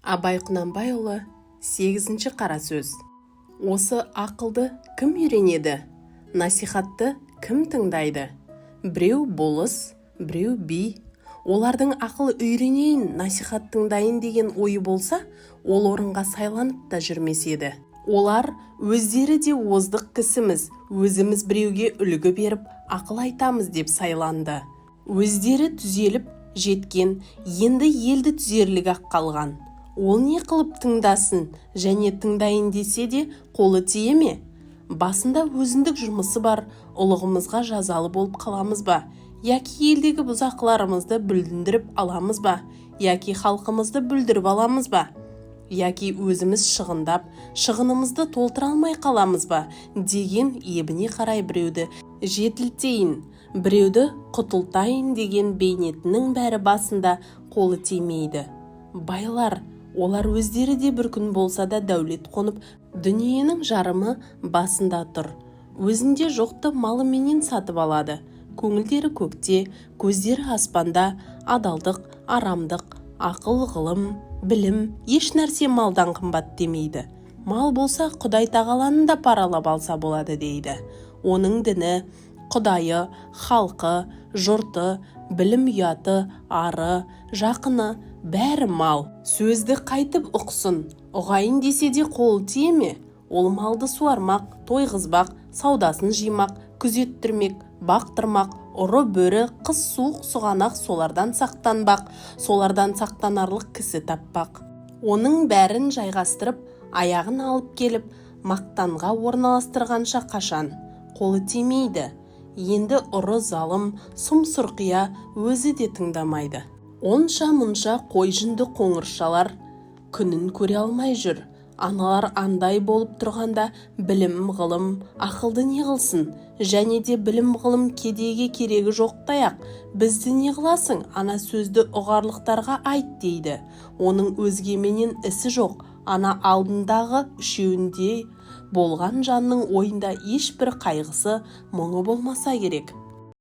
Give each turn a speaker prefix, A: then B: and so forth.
A: Абай Құнанбайұлы 8-ші қара сөз. Осы ақылды кім үйренеді? Насихатты кім тыңдайды? Біреу болыс, біреу би. Олардың ақыл үйренейін, насихат тыңдайын деген ойы болса, ол орынға сайланып та жүрмес еді. Олар өздері де оздық кісіміз, өзіміз біреуге үлгі беріп, ақыл айтамыз деп сайланды. Өздері түзеліп жеткен, енді елді түзерлік ақ қалған. Ол не қылып тыңдасын, және тыңдайын десе де қолы тие ме? Басында өзіндік жұмысы бар, ұлығымызға жазалы болып қаламыз ба? Яки елдегі бұзақыларымызды бүлдіріп аламыз ба? Яки халқымызды бүлдіріп аламыз ба? Яки өзіміз шығындап, шығынымызды толтыра алмай қаламыз ба? Деген ебіне қарай біреуді жетілтейін, біреуді құтылтайын деген бейнетінің бәрі басында қолы тимейді. Байлар, олар өздері де бір күн болса да дәулет қонып, дүниенің жарымы басында тұр. Өзінде жоқты малыменен сатып алады. Көңілдері көкте, көздері аспанда, адалдық, арамдық, ақыл, ғылым, білім, еш нәрсе малдан қымбат демейді. Мал болса Құдай тағаланы да паралап алса болады дейді. Оның діні, Құдайы, халқы, жұрты, білім ұяты, ары, жақыны, бәрі мал. Сөзді қайтып ұқсын, ұғайын десе де қолы тие ме? Ол малды суармақ, тойғызбақ, саудасын жимақ, күзеттірмек, бақтырмақ, ұры бөрі, қыс суық сұғанақ солардан сақтанбақ, солардан сақтанарлық кісі таппақ. Оның бәрін жайғастырып, аяғын алып келіп, мақтанға орналастырғанша қашан? Қолы тимейді. Енді ұры залым, сұм сұрқия өзі де тыңдамайды. Онша-мұнша қой жүнді қоңыршалар күнін көре алмай жүр. Аналар андай болып тұрғанда білім, ғылым, ақылды не қылсын? Және де білім, ғылым кедейге керегі жоқтаяқ. Бізді не қыласың? Ана сөзді ұғарлықтарға айт дейді. Оның өзгеменен ісі жоқ. Ана алдындағы үшеуінде болған жанның ойында ешбір қайғысы, мұңы болмаса керек.